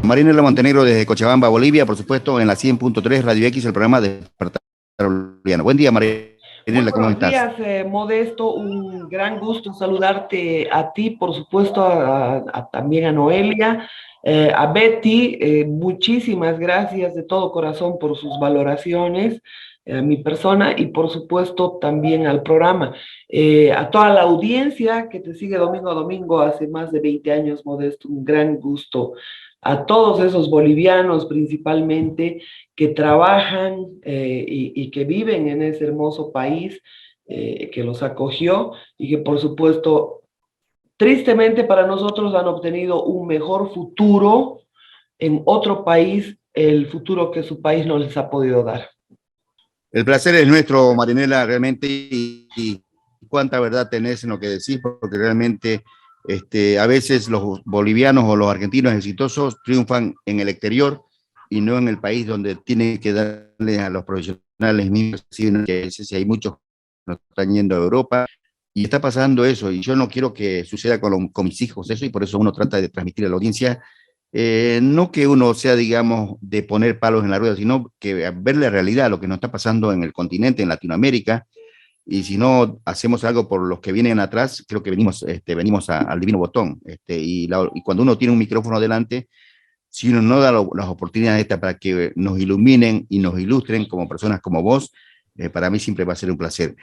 Marinela Montenegro desde Cochabamba, Bolivia, por supuesto, en la 100.3 Radio X, el programa Despertar Boliviano. Buen día, Muy Marinela, ¿cómo buenos estás? días, Modesto. Un gran gusto saludarte a ti, por supuesto, también a Noelia, a Betty. Muchísimas gracias de todo corazón por sus valoraciones, a mi persona y, por supuesto, también al programa. A toda la audiencia que te sigue domingo a domingo hace más de 20 años, Modesto, un gran gusto. A todos esos bolivianos principalmente que trabajan y que viven en ese hermoso país que los acogió y que por supuesto, tristemente para nosotros han obtenido un mejor futuro en otro país, el futuro que su país no les ha podido dar. El placer es nuestro, Marinela, realmente, y cuánta verdad tenés en lo que decís, porque realmente a veces los bolivianos o los argentinos exitosos triunfan en el exterior y no en el país donde tienen que darle a los profesionales mismos, que a veces hay muchos que nos están yendo a Europa, y está pasando eso, y yo no quiero que suceda con mis hijos eso, y por eso uno trata de transmitir a la audiencia no que uno sea, digamos, de poner palos en la rueda, sino que ver la realidad, lo que nos está pasando en el continente, en Latinoamérica, y si no hacemos algo por los que vienen atrás, creo que venimos al divino botón. Y cuando uno tiene un micrófono delante, si uno no da las oportunidades estas para que nos iluminen y nos ilustren como personas como vos, para mí siempre va a ser un placer.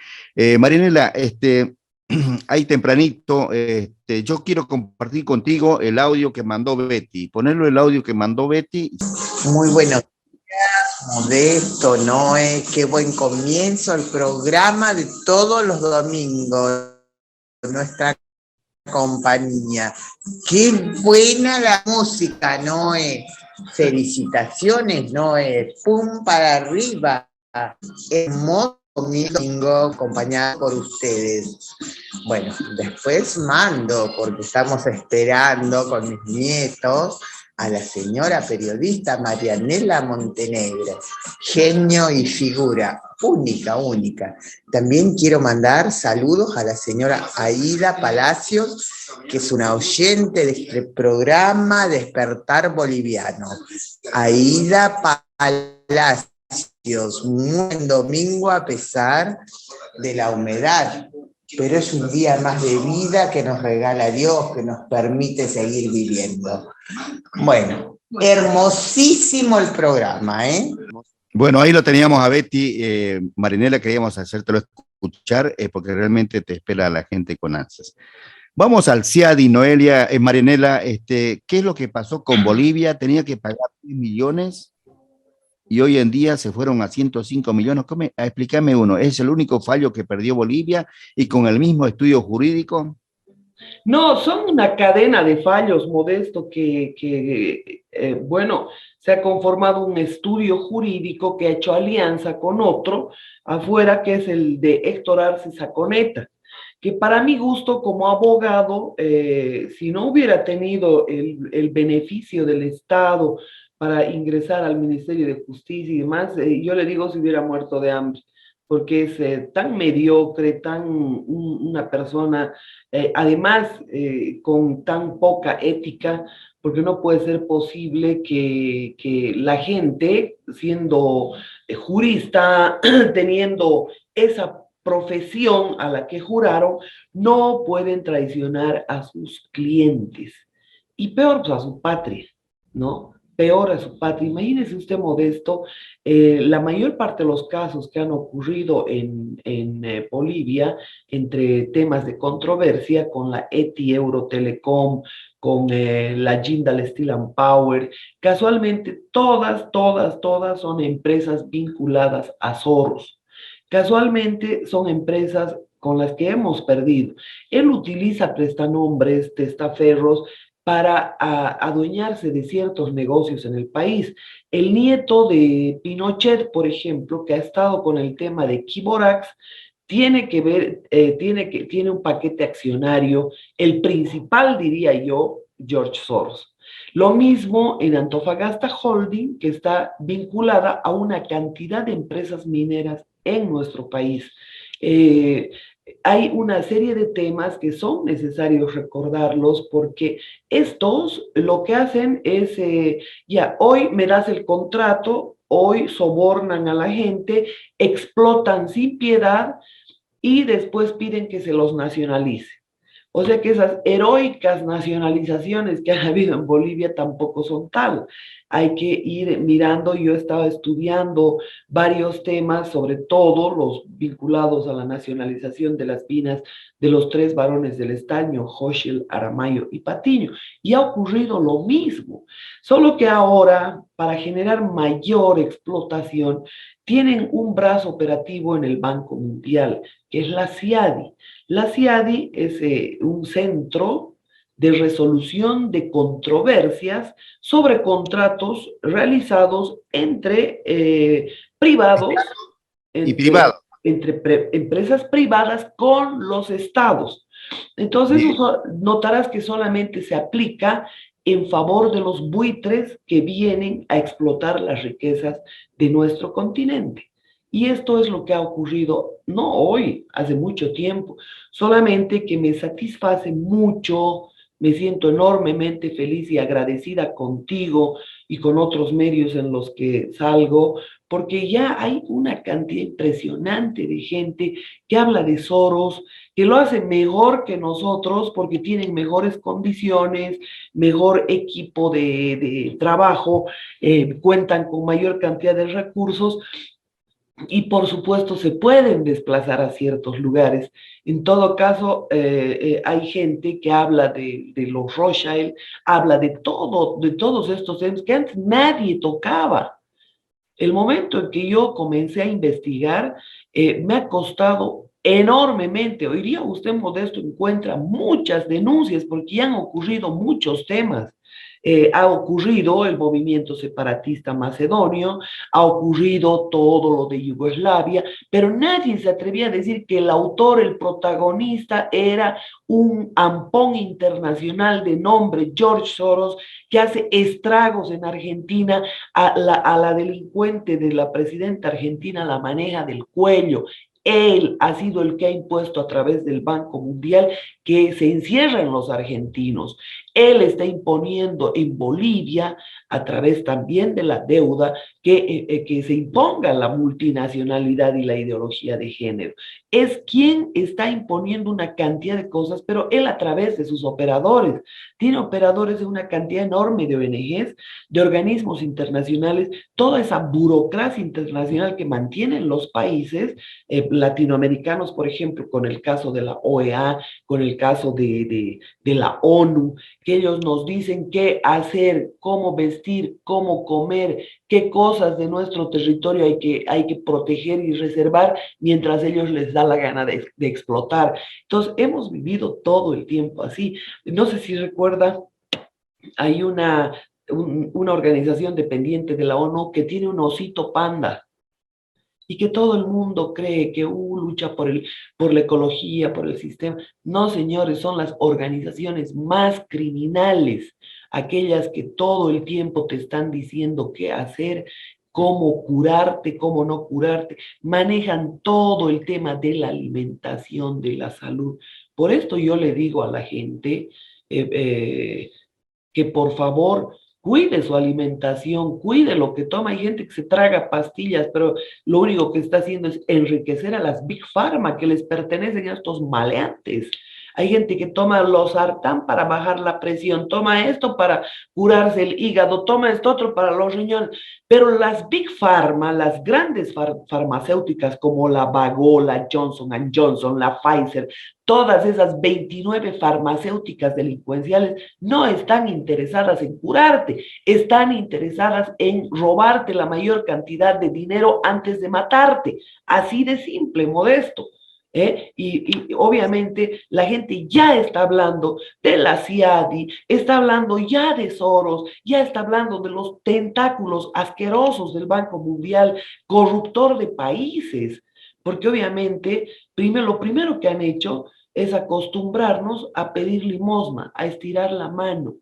Marinela, ahí tempranito, yo quiero compartir contigo el audio que mandó Betty, ponerlo el audio que mandó Betty. Muy buenos días, Modesto, Noé, qué buen comienzo el programa de todos los domingos, nuestra compañía. Qué buena la música, Noé. Felicitaciones, Noé. Pum para arriba. Hermoso domingo acompañado por ustedes. Bueno, después mando, porque estamos esperando con mis nietos a la señora periodista Marianela Montenegro, genio y figura, única. También quiero mandar saludos a la señora Aida Palacios, que es una oyente de este programa Despertar Boliviano. Aida Palacios, muy buen domingo a pesar de la humedad, pero es un día más de vida que nos regala Dios, que nos permite seguir viviendo. Bueno, hermosísimo el programa, ¿eh? Bueno, ahí lo teníamos a Betty, Marinela, queríamos hacértelo escuchar, porque realmente te espera la gente con ansias. Vamos al CIADI, Noelia, Marinela, ¿qué es lo que pasó con Bolivia? Tenía que pagar 10 millones y hoy en día se fueron a 105 millones. Explícame uno, ¿es el único fallo que perdió Bolivia y con el mismo estudio jurídico? No, son una cadena de fallos, Modesto, bueno, se ha conformado un estudio jurídico que ha hecho alianza con otro afuera, que es el de Héctor Arce Saconeta, que para mi gusto como abogado, si no hubiera tenido el beneficio del Estado para ingresar al Ministerio de Justicia y demás, yo le digo si hubiera muerto de hambre, porque es tan mediocre, una persona, además con tan poca ética, porque no puede ser posible que la gente, siendo jurista, teniendo esa profesión a la que juraron, no pueden traicionar a sus clientes. Y peor, pues, a su patria, ¿no? Peor a su patria. Imagínese usted, Modesto, la mayor parte de los casos que han ocurrido en Bolivia, entre temas de controversia con la ETI Eurotelecom, con la Jindal Steel and Power, casualmente todas son empresas vinculadas a Soros. Casualmente son empresas con las que hemos perdido. Él utiliza prestanombres, testaferros, para adueñarse de ciertos negocios en el país. El nieto de Pinochet, por ejemplo, que ha estado con el tema de Kiborax, tiene que ver, tiene un paquete accionario, el principal, diría yo, George Soros. Lo mismo en Antofagasta Holding, que está vinculada a una cantidad de empresas mineras en nuestro país. hay una serie de temas que son necesarios recordarlos porque estos lo que hacen es, ya, hoy me das el contrato, hoy sobornan a la gente, explotan sin piedad y después piden que se los nacionalice. O sea que esas heroicas nacionalizaciones que han habido en Bolivia tampoco son tal. Hay que ir mirando, yo estaba estudiando varios temas, sobre todo los vinculados a la nacionalización de las minas de los tres varones del estaño, Hochschild, Aramayo y Patiño, y ha ocurrido lo mismo, solo que ahora, para generar mayor explotación, tienen un brazo operativo en el Banco Mundial, que es la CIADI. La CIADI es un centro de resolución de controversias sobre contratos realizados entre privados, Y entre, privado. empresas privadas con los estados. Entonces, Bien. notarás que solamente se aplica en favor de los buitres que vienen a explotar las riquezas de nuestro continente. Y esto es lo que ha ocurrido, no hoy, hace mucho tiempo, solamente que me satisface mucho, me siento enormemente feliz y agradecida contigo y con otros medios en los que salgo, porque ya hay una cantidad impresionante de gente que habla de Soros, que lo hace mejor que nosotros porque tienen mejores condiciones, mejor equipo de trabajo, cuentan con mayor cantidad de recursos y por supuesto se pueden desplazar a ciertos lugares. En todo caso, hay gente que habla de los Rothschild, habla de todo, de todos estos temas que antes nadie tocaba. El momento en que yo comencé a investigar, me ha costado enormemente. Hoy día usted, Modesto, encuentra muchas denuncias porque ya han ocurrido muchos temas. Ha ocurrido el movimiento separatista macedonio, ha ocurrido todo lo de Yugoslavia, pero nadie se atrevía a decir que el autor, el protagonista, era un ampón internacional de nombre George Soros, que hace estragos en Argentina, a la delincuente de la presidenta argentina la maneja del cuello. Él ha sido el que ha impuesto a través del Banco Mundial que se encierren los argentinos. Él está imponiendo en Bolivia, a través también de la deuda, que se imponga la multinacionalidad y la ideología de género. Es quien está imponiendo una cantidad de cosas, pero él a través de sus operadores. Tiene operadores de una cantidad enorme de ONGs, de organismos internacionales, toda esa burocracia internacional que mantienen los países latinoamericanos, por ejemplo, con el caso de la OEA, con el caso de la ONU, que ellos nos dicen qué hacer, cómo vestir, cómo comer, qué cosas de nuestro territorio hay que proteger y reservar mientras ellos les da la gana de explotar. Entonces, hemos vivido todo el tiempo así. No sé si recuerda, hay una organización dependiente de la ONU que tiene un osito panda y que todo el mundo cree que lucha por la ecología, por el sistema. No, señores, son las organizaciones más criminales, aquellas que todo el tiempo te están diciendo qué hacer, cómo curarte, cómo no curarte, manejan todo el tema de la alimentación, de la salud. Por esto yo le digo a la gente que por favor cuide su alimentación, cuide lo que toma. Hay gente que se traga pastillas, pero lo único que está haciendo es enriquecer a las Big Pharma que les pertenecen a estos maleantes. Hay gente que toma losartán para bajar la presión, toma esto para curarse el hígado, toma esto otro para los riñones. Pero las Big Pharma, las grandes farmacéuticas como la Bago, la Johnson Johnson, la Pfizer, todas esas 29 farmacéuticas delincuenciales no están interesadas en curarte, están interesadas en robarte la mayor cantidad de dinero antes de matarte. Así de simple, Modesto. Y obviamente la gente ya está hablando de la CIADI, está hablando ya de Soros, ya está hablando de los tentáculos asquerosos del Banco Mundial, corruptor de países, porque obviamente lo primero que han hecho es acostumbrarnos a pedir limosna, a estirar la mano,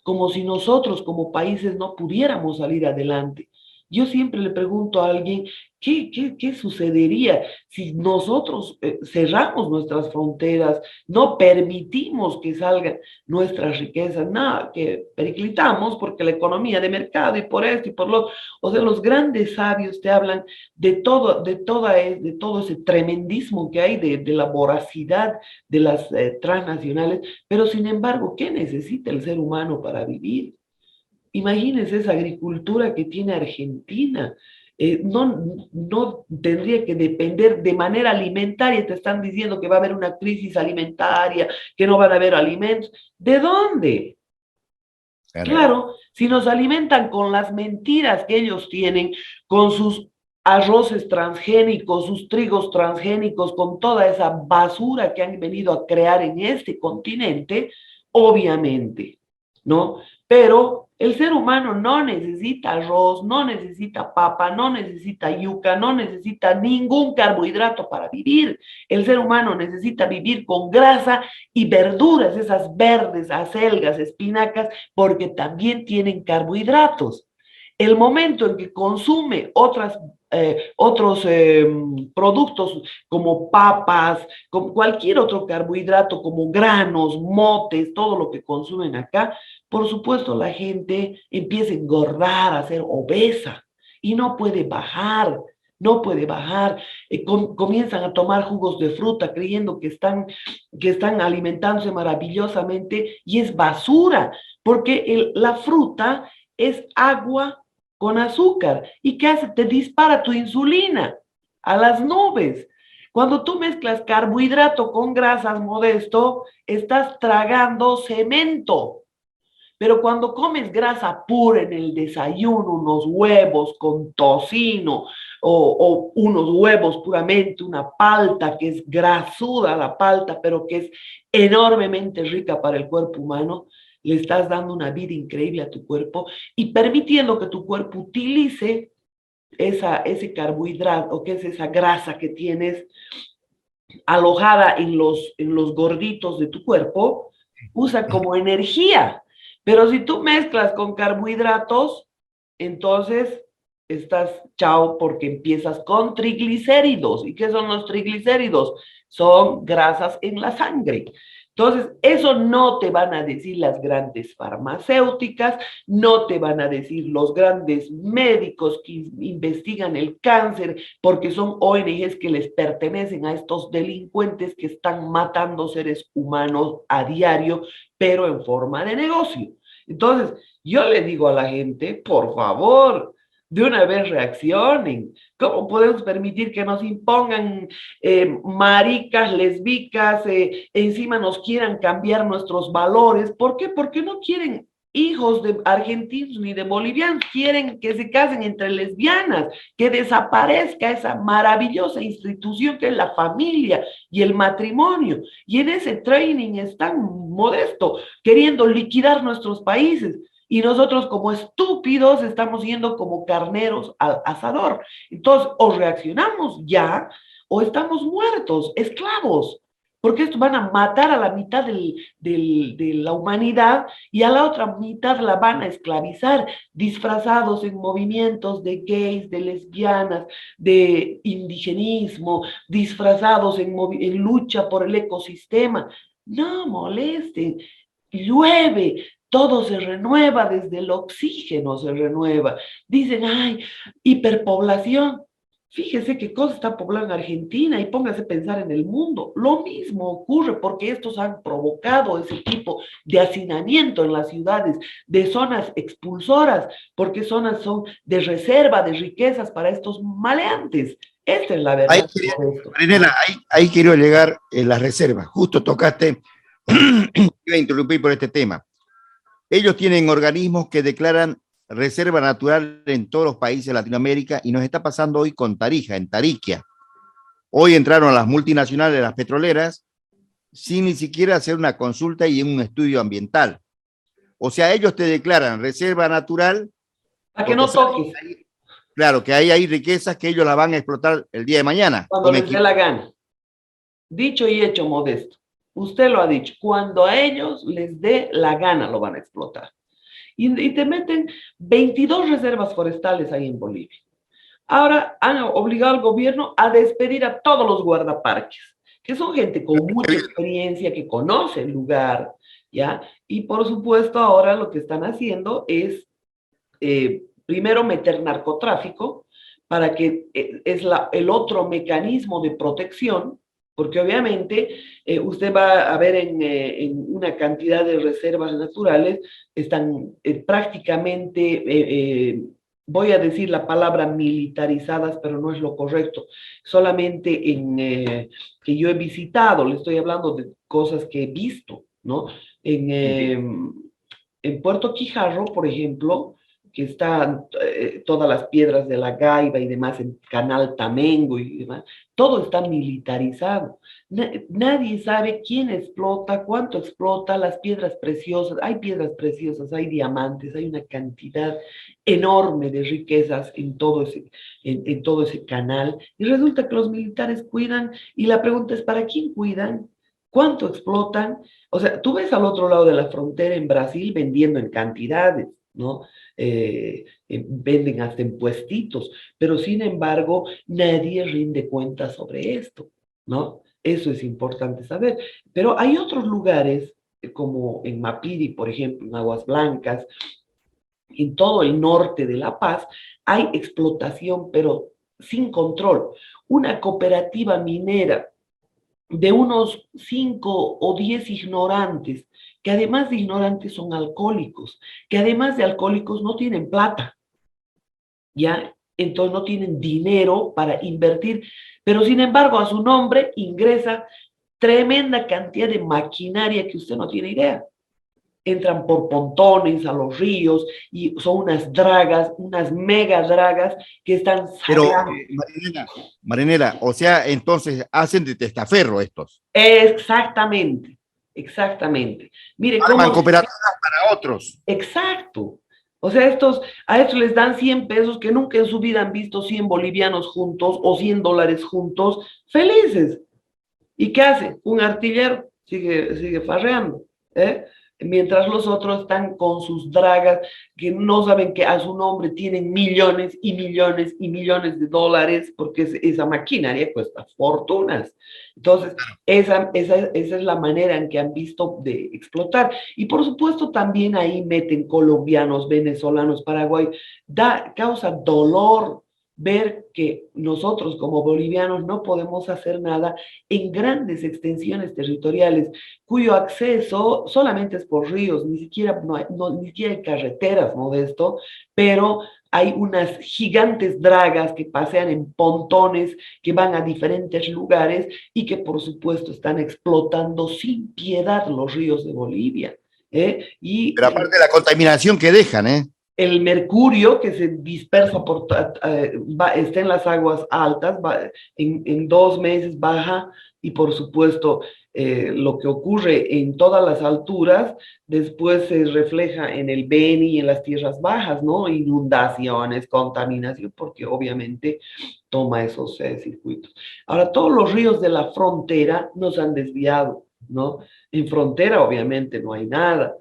como si nosotros como países no pudiéramos salir adelante. Yo siempre le pregunto a alguien, ¿qué sucedería si nosotros cerramos nuestras fronteras, no permitimos que salgan nuestras riquezas? Nada, que periclitamos porque la economía de mercado y por esto y por lo... O sea, los grandes sabios te hablan de todo ese tremendismo que hay, de la voracidad de las transnacionales, pero sin embargo, ¿qué necesita el ser humano para vivir? Imagínense esa agricultura que tiene Argentina. No tendría que depender de manera alimentaria. Te están diciendo que va a haber una crisis alimentaria, que no van a haber alimentos. ¿De dónde? Claro, si nos alimentan con las mentiras que ellos tienen, con sus arroces transgénicos, sus trigos transgénicos, con toda esa basura que han venido a crear en este continente, obviamente, ¿no? Pero el ser humano no necesita arroz, no necesita papa, no necesita yuca, no necesita ningún carbohidrato para vivir. El ser humano necesita vivir con grasa y verduras, esas verdes, acelgas, espinacas, porque también tienen carbohidratos. El momento en que consume otros productos como papas, como cualquier otro carbohidrato, como granos, motes, todo lo que consumen acá, por supuesto la gente empieza a engordar, a ser obesa y no puede bajar. No puede bajar, comienzan a tomar jugos de fruta creyendo que están alimentándose maravillosamente y es basura, porque la fruta es agua con azúcar. ¿Y qué hace? Te dispara tu insulina a las nubes. Cuando tú mezclas carbohidrato con grasas, Modesto, estás tragando cemento. Pero cuando comes grasa pura en el desayuno, unos huevos con tocino o unos huevos puramente, una palta que es grasuda la palta, pero que es enormemente rica para el cuerpo humano, le estás dando una vida increíble a tu cuerpo y permitiendo que tu cuerpo utilice ese carbohidrato, que es esa grasa que tienes alojada en los gorditos de tu cuerpo, usa como energía. Pero si tú mezclas con carbohidratos, entonces estás chao porque empiezas con triglicéridos. ¿Y qué son los triglicéridos? Son grasas en la sangre. Entonces, eso no te van a decir las grandes farmacéuticas, no te van a decir los grandes médicos que investigan el cáncer, porque son ONGs que les pertenecen a estos delincuentes que están matando seres humanos a diario, pero en forma de negocio. Entonces, yo le digo a la gente, por favor, de una vez reaccionen. ¿Cómo podemos permitir que nos impongan maricas, lesbicas, encima nos quieran cambiar nuestros valores? ¿Por qué? Porque no quieren hijos de argentinos ni de bolivianos, quieren que se casen entre lesbianas, que desaparezca esa maravillosa institución que es la familia y el matrimonio. Y en ese training están Modesto, queriendo liquidar nuestros países. Y nosotros como estúpidos estamos yendo como carneros al asador. Entonces, o reaccionamos ya o estamos muertos, esclavos, porque estos van a matar a la mitad de la humanidad y a la otra mitad la van a esclavizar, disfrazados en movimientos de gays, de lesbianas, de indigenismo, disfrazados en lucha por el ecosistema. No molesten, llueve, todo se renueva, desde el oxígeno se renueva. Dicen, ay, hiperpoblación. Fíjese qué cosa está poblando Argentina y póngase a pensar en el mundo. Lo mismo ocurre porque estos han provocado ese tipo de hacinamiento en las ciudades, de zonas expulsoras, porque zonas son de reserva de riquezas para estos maleantes. Esta es la Ahí, verdad. Marinela, ahí quiero llegar en las reservas. Justo tocaste, iba a interrumpir por este tema. Ellos tienen organismos que declaran reserva natural en todos los países de Latinoamérica y nos está pasando hoy con Tarija, en Tariquia. Hoy entraron las multinacionales, las petroleras, sin ni siquiera hacer una consulta y un estudio ambiental. O sea, ellos te declaran reserva natural. Para que no toques. Claro, que ahí hay riquezas que ellos la van a explotar el día de mañana. Cuando les dé la gana. Dicho y hecho, Modesto. Usted lo ha dicho. Cuando a ellos les dé la gana lo van a explotar. y te meten 22 reservas forestales ahí en Bolivia. Ahora han obligado al gobierno a despedir a todos los guardaparques, que son gente con mucha experiencia, que conoce el lugar, ¿ya? Y por supuesto ahora lo que están haciendo es, primero, meter narcotráfico, para que es el otro mecanismo de protección, porque obviamente usted va a ver en una cantidad de reservas naturales, están prácticamente, voy a decir la palabra militarizadas, pero no es lo correcto, solamente que yo he visitado, le estoy hablando de cosas que he visto, ¿no? En Puerto Quijarro, por ejemplo, que están todas las piedras de la Gaiba y demás, en Canal Tamengo y demás, todo está militarizado. Nadie sabe quién explota, cuánto explota, las piedras preciosas, hay piedras preciosas, hay diamantes, hay una cantidad enorme de riquezas en todo ese canal, y resulta que los militares cuidan, y la pregunta es, ¿para quién cuidan? ¿Cuánto explotan? O sea, tú ves al otro lado de la frontera en Brasil vendiendo en cantidades, ¿no? Venden hasta en puestitos, pero sin embargo nadie rinde cuenta sobre esto, ¿no? Eso es importante saber. Pero hay otros lugares, como en Mapiri, por ejemplo, en Aguas Blancas, en todo el norte de La Paz, hay explotación, pero sin control. Una cooperativa minera de unos 5 o 10 ignorantes, que además de ignorantes son alcohólicos, que además de alcohólicos no tienen plata, ¿ya? Entonces no tienen dinero para invertir, pero sin embargo a su nombre ingresa tremenda cantidad de maquinaria que usted no tiene idea. Entran por pontones a los ríos y son unas dragas, unas mega dragas que están Pero, sacando. Marinela, o sea, entonces hacen de testaferro estos. Exactamente, exactamente. Mire Arman cómo... cooperativas para otros. Exacto. O sea, a estos les dan 100 pesos que nunca en su vida han visto 100 bolivianos juntos o 100 dólares juntos, felices. ¿Y qué hace? Un artillero sigue farreando, ¿eh? Mientras los otros están con sus dragas, que no saben que a su nombre tienen millones y millones y millones de dólares, porque esa maquinaria cuesta fortunas. Entonces, esa es la manera en que han visto de explotar. Y por supuesto, también ahí meten colombianos, venezolanos, Paraguay. Causa dolor ver que nosotros como bolivianos no podemos hacer nada en grandes extensiones territoriales cuyo acceso solamente es por ríos, ni siquiera, ni siquiera hay carreteras, Modesto, pero hay unas gigantes dragas que pasean en pontones, que van a diferentes lugares y que por supuesto están explotando sin piedad los ríos de Bolivia. Pero aparte de la contaminación que dejan, ¿eh? El mercurio que se dispersa está en las aguas altas, en 2 meses baja, y por supuesto lo que ocurre en todas las alturas después se refleja en el Beni y en las tierras bajas, ¿no? Inundaciones, contaminación, porque obviamente toma esos circuitos. Ahora, todos los ríos de la frontera nos han desviado, ¿no? En frontera obviamente no hay nada.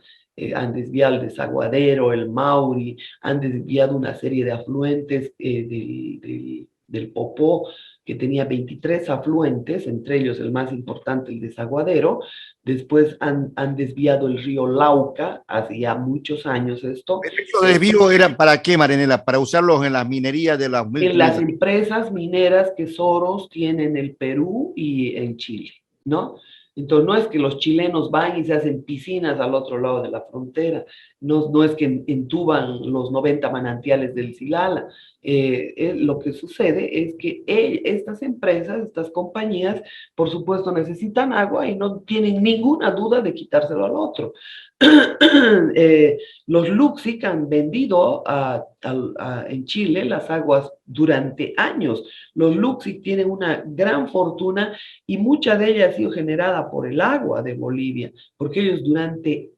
Han desviado el Desaguadero, el Mauri, han desviado una serie de afluentes del Popó, que tenía 23 afluentes, entre ellos el más importante, el Desaguadero. Después han desviado el río Lauca, hace ya muchos años esto. ¿Esos desvíos eran para qué, Marinela? ¿Para usarlos en las minerías de las en las empresas mineras que Soros tiene en el Perú y en Chile, ¿no? Entonces, no es que los chilenos van y se hacen piscinas al otro lado de la frontera, no es que entuban los 90 manantiales del Silala. Lo que sucede es que estas empresas, estas compañías, por supuesto necesitan agua y no tienen ninguna duda de quitárselo al otro. Los Luxic han vendido en Chile las aguas durante años. Los Luxic tienen una gran fortuna y mucha de ella ha sido generada por el agua de Bolivia, porque ellos durante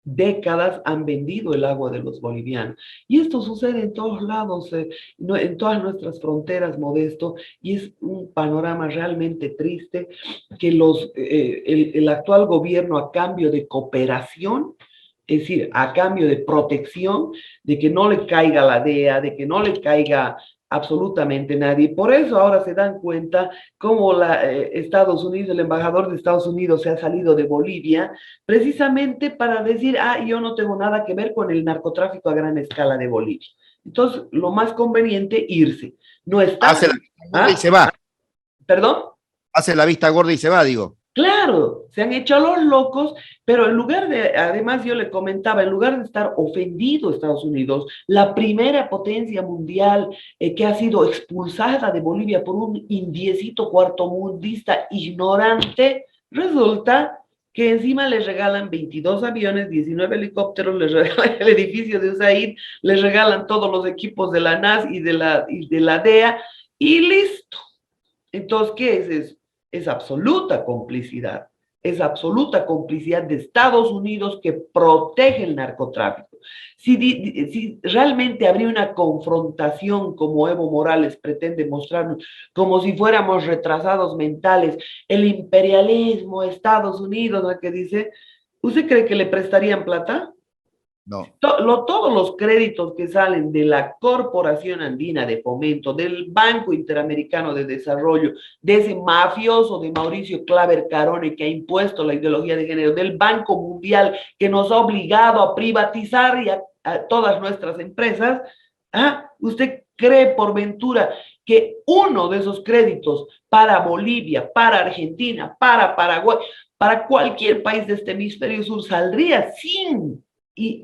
décadas han vendido el agua de los bolivianos. Y esto sucede en todos lados, en todas nuestras fronteras, Modesto, y es un panorama realmente triste que el actual gobierno, a cambio de cooperación, Es decir, a cambio de protección, de que no le caiga la DEA, de que no le caiga absolutamente nadie. Por eso ahora se dan cuenta cómo Estados Unidos, el embajador de Estados Unidos se ha salido de Bolivia, precisamente para decir, yo no tengo nada que ver con el narcotráfico a gran escala de Bolivia. Entonces, lo más conveniente, irse. No está. Hace la vista gorda y se va. ¿Perdón? Hace la vista gorda y se va, digo. Claro, se han hecho a los locos, pero en lugar de, además yo le comentaba, en lugar de estar ofendido Estados Unidos, la primera potencia mundial que ha sido expulsada de Bolivia por un indiecito cuartomundista ignorante, resulta que encima les regalan 22 aviones, 19 helicópteros, les regalan el edificio de USAID, les regalan todos los equipos de la NAS y de la DEA, y listo. Entonces, ¿qué es eso? Es absoluta complicidad de Estados Unidos que protege el narcotráfico. Si realmente habría una confrontación como Evo Morales pretende mostrarnos, como si fuéramos retrasados mentales, el imperialismo, Estados Unidos, ¿no? Que dice, ¿usted cree que le prestarían plata? No. Todos los créditos que salen de la Corporación Andina de Fomento, del Banco Interamericano de Desarrollo, de ese mafioso de Mauricio Claver Carone que ha impuesto la ideología de género, del Banco Mundial que nos ha obligado a privatizar a todas nuestras empresas, ¿usted cree por ventura que uno de esos créditos para Bolivia, para Argentina, para Paraguay, para cualquier país de este hemisferio sur saldría sin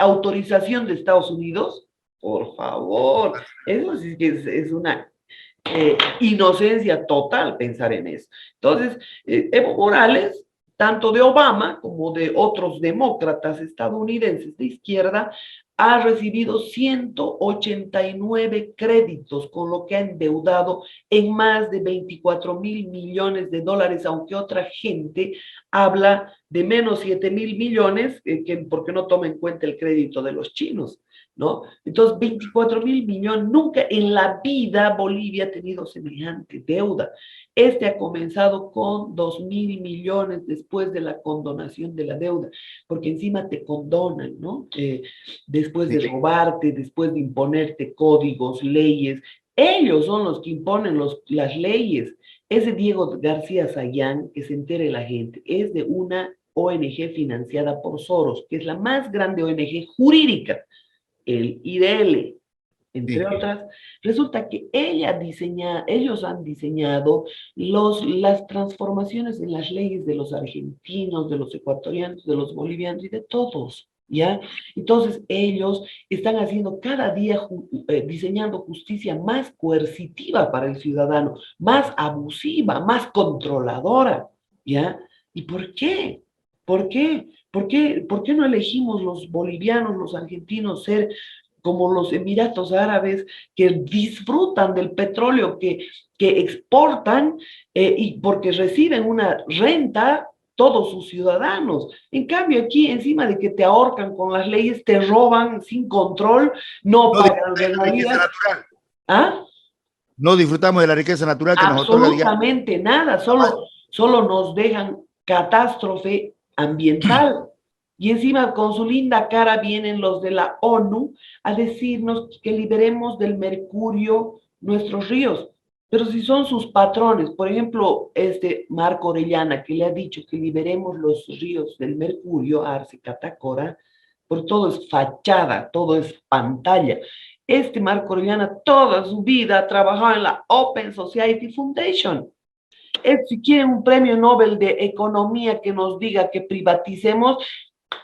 autorización de Estados Unidos? Por favor, eso sí que es una inocencia total pensar en eso. Entonces, Evo Morales, tanto de Obama como de otros demócratas estadounidenses de izquierda, ha recibido 189 créditos, con lo que ha endeudado en más de 24.000 millones de dólares, aunque otra gente habla de menos 7.000 millones, porque no toma en cuenta el crédito de los chinos, ¿no? Entonces, 24.000 millones, nunca en la vida Bolivia ha tenido semejante deuda. Este ha comenzado con 2.000 millones después de la condonación de la deuda, porque encima te condonan, ¿no? Después de robarte, después de imponerte códigos, leyes. Ellos son los que imponen las leyes. Ese Diego García Sayán, que se entere la gente, es de una ONG financiada por Soros, que es la más grande ONG jurídica, el IDL, entre otras. Resulta que ellos han diseñado las transformaciones en las leyes de los argentinos, de los ecuatorianos, de los bolivianos y de todos, ¿ya? Entonces ellos están haciendo cada día, diseñando justicia más coercitiva para el ciudadano, más abusiva, más controladora, ¿ya? ¿Y por qué? ¿Por qué? ¿Por qué no elegimos los bolivianos, los argentinos, ser como los Emiratos Árabes, que disfrutan del petróleo que exportan y porque reciben una renta todos sus ciudadanos? En cambio, aquí, encima de que te ahorcan con las leyes, te roban sin control, no pagan regalías. ¿Ah? No disfrutamos de la riqueza natural que nos otorga. Absolutamente nada, solo nos dejan catástrofe ambiental. Y encima con su linda cara vienen los de la ONU a decirnos que liberemos del mercurio nuestros ríos. Pero si son sus patrones, por ejemplo, Marco Orellana, que le ha dicho que liberemos los ríos del mercurio, Arce Catacora, por todo es fachada, todo es pantalla. Marco Orellana toda su vida ha trabajado en la Open Society Foundation. Si quieren un premio Nobel de Economía que nos diga que privaticemos,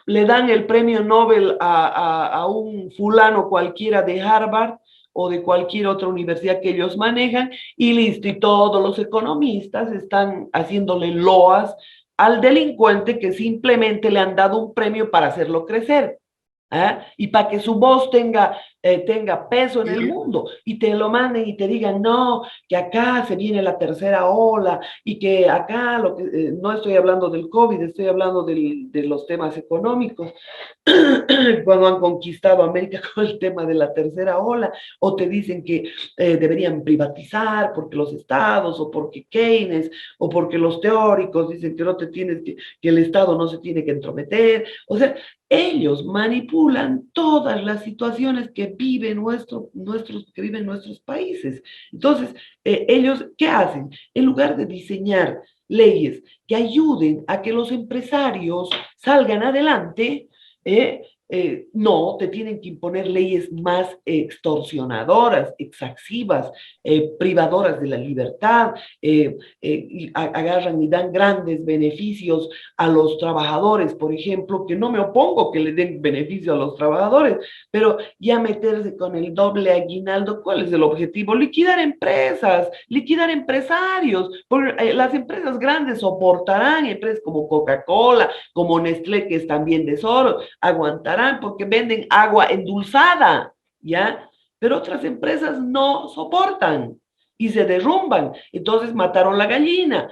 le dan el premio Nobel a un fulano cualquiera de Harvard o de cualquier otra universidad que ellos manejan, y listo, y todos los economistas están haciéndole loas al delincuente que simplemente le han dado un premio para hacerlo crecer. Y para que su voz tenga tenga peso en el mundo y te lo manden y te digan, no, que acá se viene la tercera ola y que acá, no estoy hablando del COVID, estoy hablando de los temas económicos, cuando han conquistado América con el tema de la tercera ola, o te dicen que deberían privatizar porque los estados, o porque Keynes, o porque los teóricos dicen que no te tienes que el Estado no se tiene que entrometer. O sea, ellos manipulan todas las situaciones que viven nuestros países. Entonces, ellos, ¿qué hacen? En lugar de diseñar leyes que ayuden a que los empresarios salgan adelante, no, te tienen que imponer leyes más extorsionadoras, exactivas, privadoras de la libertad, y agarran y dan grandes beneficios a los trabajadores, por ejemplo, que no me opongo que le den beneficio a los trabajadores, pero ya meterse con el doble aguinaldo, ¿cuál es el objetivo? Liquidar empresas, liquidar empresarios, porque las empresas grandes soportarán, empresas como Coca-Cola, como Nestlé, que es también de Soros, aguantarán porque venden agua endulzada, ¿ya? Pero otras empresas no soportan y se derrumban. Entonces mataron la gallina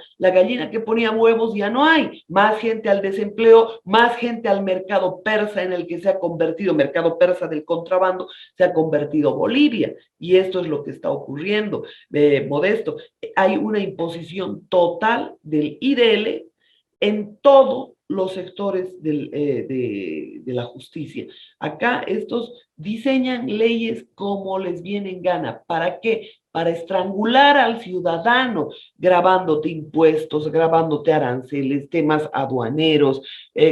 que ponía huevos ya no hay, más gente al desempleo, más gente al mercado persa en el que se ha convertido, mercado persa del contrabando, se ha convertido Bolivia. Y esto es lo que está ocurriendo, Modesto. Hay una imposición total del IDL en todos los sectores de la justicia. Acá estos diseñan leyes como les viene en gana. ¿Para qué? Para estrangular al ciudadano, grabándote impuestos, grabándote aranceles, temas aduaneros,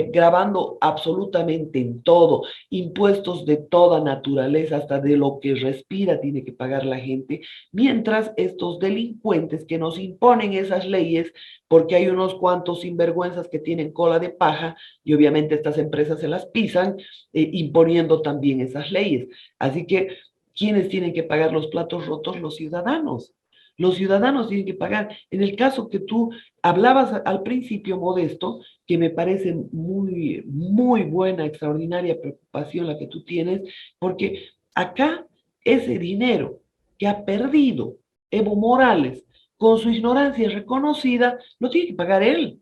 grabando absolutamente en todo, impuestos de toda naturaleza, hasta de lo que respira tiene que pagar la gente, mientras estos delincuentes que nos imponen esas leyes, porque hay unos cuantos sinvergüenzas que tienen cola de paja y obviamente estas empresas se las pisan, imponiendo también esas leyes. Así que, ¿quiénes tienen que pagar los platos rotos? Los ciudadanos. Los ciudadanos tienen que pagar. En el caso que tú hablabas al principio, Modesto, que me parece muy, muy buena, extraordinaria preocupación la que tú tienes, porque acá ese dinero que ha perdido Evo Morales con su ignorancia reconocida, lo tiene que pagar él,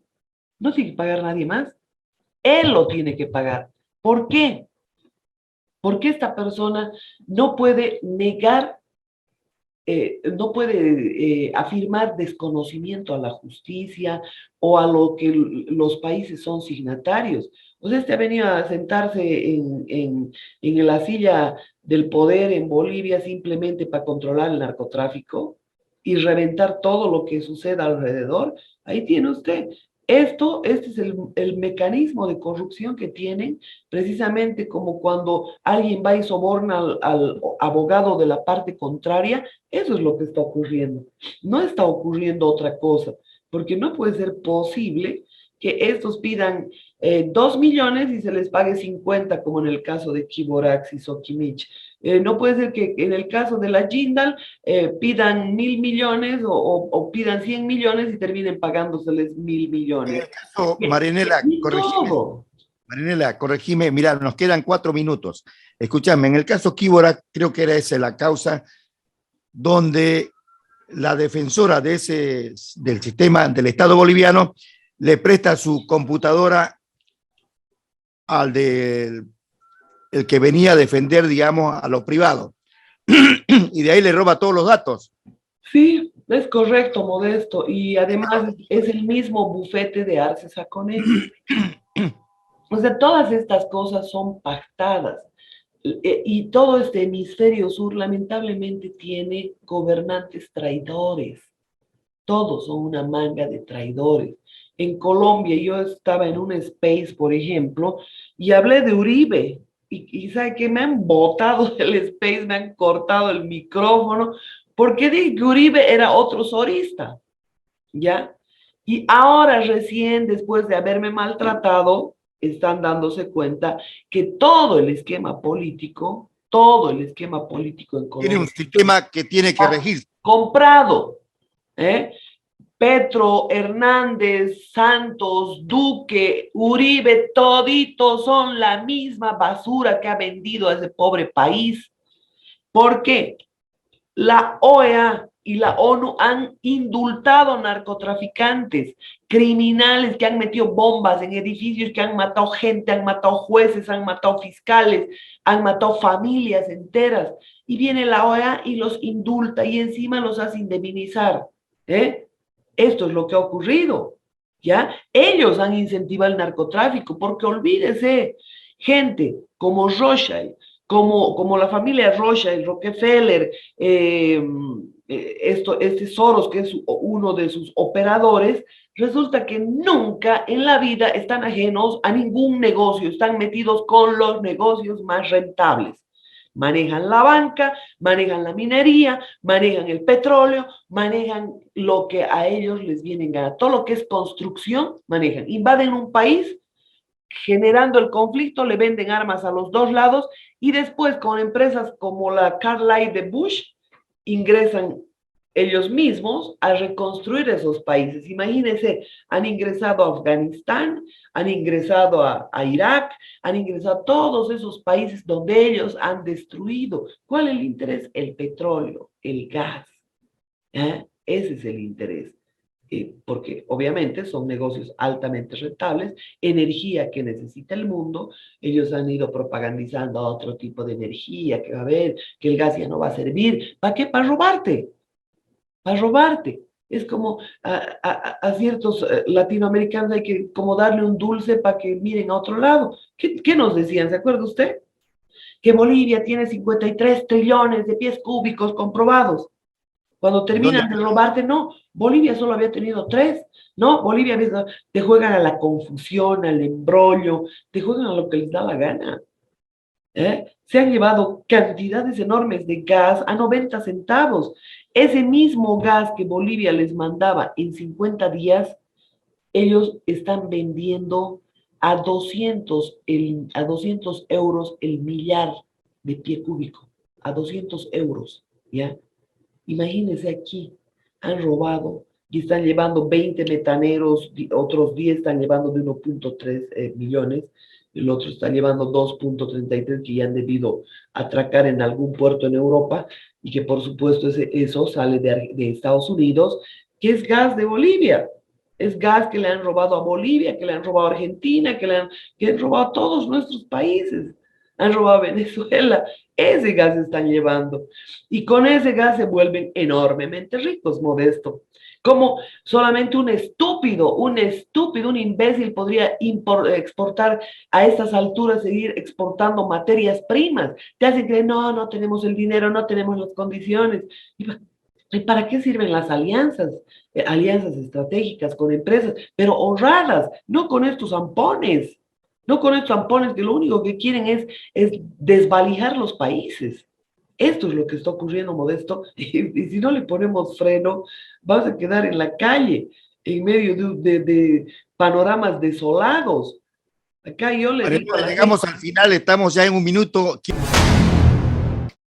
no tiene que pagar nadie más. Él lo tiene que pagar. ¿Por qué? Porque esta persona no puede negar, no puede afirmar desconocimiento a la justicia o a lo que los países son signatarios. O sea, este ha venido a sentarse en la silla del poder en Bolivia simplemente para controlar el narcotráfico y reventar todo lo que suceda alrededor. Ahí tiene usted. Este es el mecanismo de corrupción que tienen, precisamente como cuando alguien va y soborna al abogado de la parte contraria. Eso es lo que está ocurriendo. No está ocurriendo otra cosa, porque no puede ser posible que estos pidan 2 millones y se les pague 50, como en el caso de Kiborax y Sokimich. No puede ser que en el caso de la Jindal pidan 1.000 millones o pidan 100 millones y terminen pagándoseles 1.000 millones. En el caso, Marinela, corregime, mira, nos quedan 4 minutos. Escúchame, en el caso Kíbora, creo que era esa la causa donde la defensora del sistema del Estado boliviano le presta su computadora al el que venía a defender, digamos, a los privados. Y de ahí le roba todos los datos. Sí, es correcto, Modesto. Y además es el mismo bufete de Arce Saconeta. O sea, todas estas cosas son pactadas. Y todo este hemisferio sur lamentablemente tiene gobernantes traidores. Todos son una manga de traidores. En Colombia yo estaba en un space, por ejemplo, y hablé de Uribe. Y ¿sabe qué? Me han botado del space, me han cortado el micrófono, porque dije que Uribe era otro sorista, ¿ya? Y ahora recién, después de haberme maltratado, están dándose cuenta que todo el esquema político en Colombia tiene un sistema que tiene que regir. Comprado, ¿eh? Petro, Hernández, Santos, Duque, Uribe, toditos son la misma basura que ha vendido a ese pobre país. ¿Por qué? La OEA y la ONU han indultado narcotraficantes, criminales que han metido bombas en edificios, que han matado gente, han matado jueces, han matado fiscales, han matado familias enteras. Y viene la OEA y los indulta y encima los hace indemnizar. Esto es lo que ha ocurrido. ¿Ya? Ellos han incentivado el narcotráfico, porque olvídese, gente como Rothschild, como la familia Rothschild, Rockefeller, este Soros, que es uno de sus operadores, resulta que nunca en la vida están ajenos a ningún negocio, están metidos con los negocios más rentables. Manejan la banca, manejan la minería, manejan el petróleo, manejan lo que a ellos les viene en gana. Todo lo que es construcción, manejan. Invaden un país, generando el conflicto, le venden armas a los dos lados y después con empresas como la Carlyle de Bush, ingresan ellos mismos a reconstruir esos países. Imagínense, han ingresado a Afganistán, han ingresado a Irak, han ingresado a todos esos países donde ellos han destruido. ¿Cuál es el interés? El petróleo, el gas. Ese es el interés. Porque obviamente son negocios altamente rentables, energía que necesita el mundo. Ellos han ido propagandizando a otro tipo de energía que va a haber, que el gas ya no va a servir. ¿Para qué? Para robarte. Para robarte. Es como a ciertos latinoamericanos hay que como darle un dulce para que miren a otro lado. ¿Qué nos decían? ¿Se acuerda usted? Que Bolivia tiene 53 trillones de pies cúbicos comprobados. Cuando terminan de robarte, no, Bolivia solo había tenido 3, no, Bolivia te juegan a la confusión, al embrollo, te juegan a lo que les da la gana. Se han llevado cantidades enormes de gas a 90 centavos. Ese mismo gas que Bolivia les mandaba en 50 días, ellos están vendiendo a 200 euros el millar de pie cúbico, a 200 euros, ¿ya? Imagínense aquí, han robado y están llevando 20 metaneros, otros 10 están llevando de 1.3 millones, el otro está llevando 2.33 que ya han debido atracar en algún puerto en Europa y que por supuesto eso sale de Estados Unidos, que es gas de Bolivia. Es gas que le han robado a Bolivia, que le han robado a Argentina, que han robado a todos nuestros países. Han robado a Venezuela. Ese gas están llevando. Y con ese gas se vuelven enormemente ricos, Modesto. Como solamente un estúpido, un imbécil podría exportar a estas alturas, seguir exportando materias primas. Te hacen creer, no tenemos el dinero, no tenemos las condiciones. ¿Y para qué sirven las alianzas? Alianzas estratégicas con empresas, pero honradas, no con estos zampones. No con estos zampones que lo único que quieren es desvalijar los países. Esto es lo que está ocurriendo, Modesto, y si no le ponemos freno, vamos a quedar en la calle, en medio de panoramas desolados. Acá yo le digo a la llegamos al final, estamos ya en un minuto.